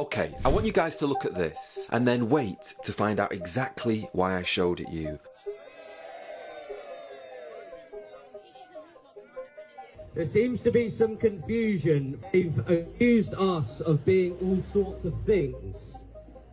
Okay, I want you guys to look at this and then wait to find out exactly why I showed it you. There seems to be some confusion. They've accused us of being all sorts of things.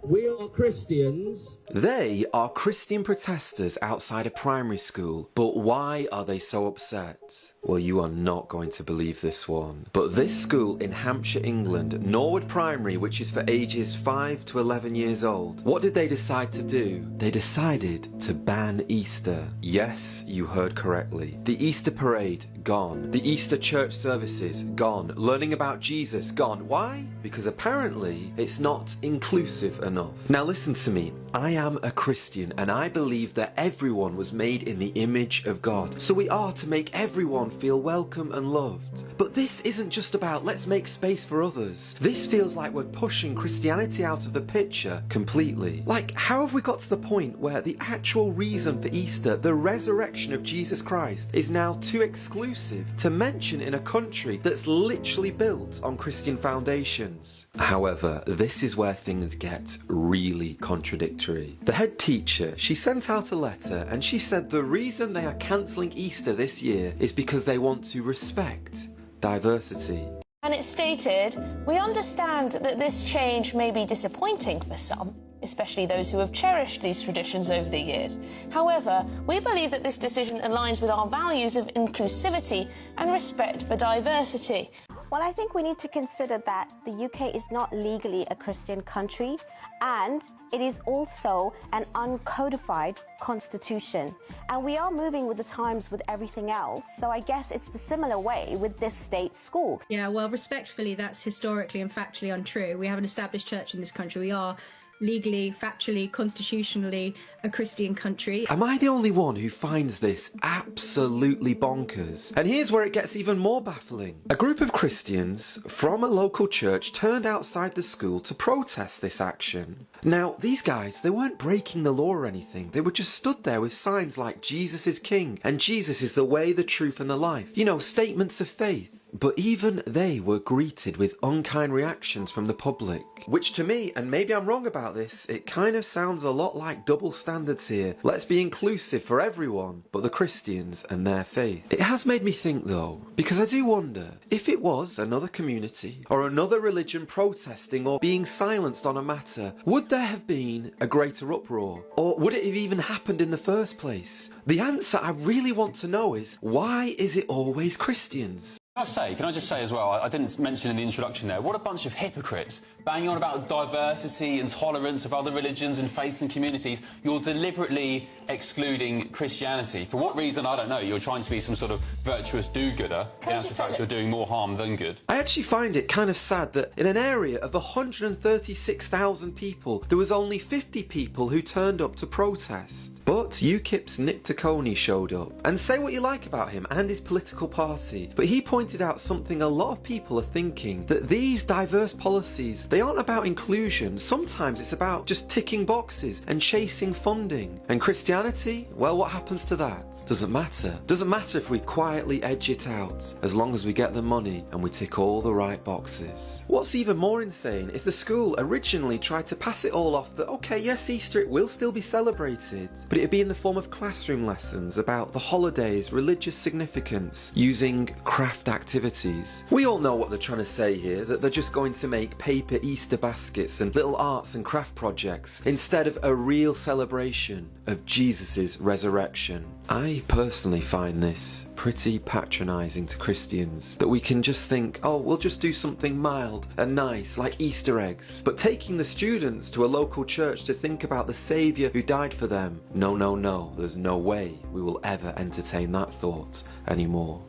We are Christians. They are Christian protesters outside a primary school, but why are they so upset? Well, you are not going to believe this one. But this school in Hampshire, England, Norwood Primary, which is for ages 5 to 11 years old, what did they decide to do? They decided to ban Easter. Yes, you heard correctly. The Easter parade, gone. The Easter church services, gone. Learning about Jesus, gone. Why? Because apparently it's not inclusive enough. Now listen to me. I am a Christian and I believe that everyone was made in the image of God. So we are to make everyone feel welcome and loved. But this isn't just about let's make space for others. This feels like we're pushing Christianity out of the picture completely. Like, how have we got to the point where the actual reason for Easter, the resurrection of Jesus Christ, is now too exclusive to mention in a country that's literally built on Christian foundations? However, this is where things get really contradictory. The head teacher, she sent out a letter and she said the reason they are cancelling Easter this year is because they want to respect diversity. And it stated, "We understand that this change may be disappointing for some, especially those who have cherished these traditions over the years. However, we believe that this decision aligns with our values of inclusivity and respect for diversity." Well, I think we need to consider that the UK is not legally a Christian country, and it is also an uncodified constitution. And we are moving with the times with everything else, so I guess it's the similar way with this state school. Yeah, well, respectfully, that's historically and factually untrue. We have an established church in this country. We are legally, factually, constitutionally a Christian country. Am I the only one who finds this absolutely bonkers? And here's where it gets even more baffling. A group of Christians from a local church turned outside the school to protest this action. Now, these guys, they weren't breaking the law or anything. They were just stood there with signs like Jesus is King and Jesus is the way, the truth and the life. You know, statements of faith. But even they were greeted with unkind reactions from the public. Which to me, and maybe I'm wrong about this, it kind of sounds a lot like double standards here. Let's be inclusive for everyone, but the Christians and their faith. It has made me think though, because I do wonder, if it was another community or another religion protesting or being silenced on a matter, would there have been a greater uproar? Or would it have even happened in the first place? The answer I really want to know is, why is it always Christians? Can I just say as well, I didn't mention in the introduction there, what a bunch of hypocrites, banging on about diversity and tolerance of other religions and faiths and communities. You're deliberately excluding Christianity. For what reason, I don't know. You're trying to be some sort of virtuous do-gooder. In actual fact, you're doing more harm than good. I actually find it kind of sad that in an area of 136,000 people, there was only 50 people who turned up to protest. But UKIP's Nick Taccone showed up. And say what you like about him and his political party, but he pointed out something a lot of people are thinking, that these diverse policies, they aren't about inclusion. Sometimes it's about just ticking boxes and chasing funding. And Christianity? Well, what happens to that? Doesn't matter. Doesn't matter if we quietly edge it out, as long as we get the money and we tick all the right boxes. What's even more insane is the school originally tried to pass it all off that, okay, yes, Easter, it will still be celebrated, but it'd be in the form of classroom lessons about the holidays, religious significance, using craft activities. We all know what they're trying to say here, that they're just going to make paper Easter baskets and little arts and craft projects instead of a real celebration of Jesus' resurrection. I personally find this pretty patronising to Christians, that we can just think, oh, we'll just do something mild and nice like Easter eggs, but taking the students to a local church to think about the Saviour who died for them, no, there's no way we will ever entertain that thought anymore.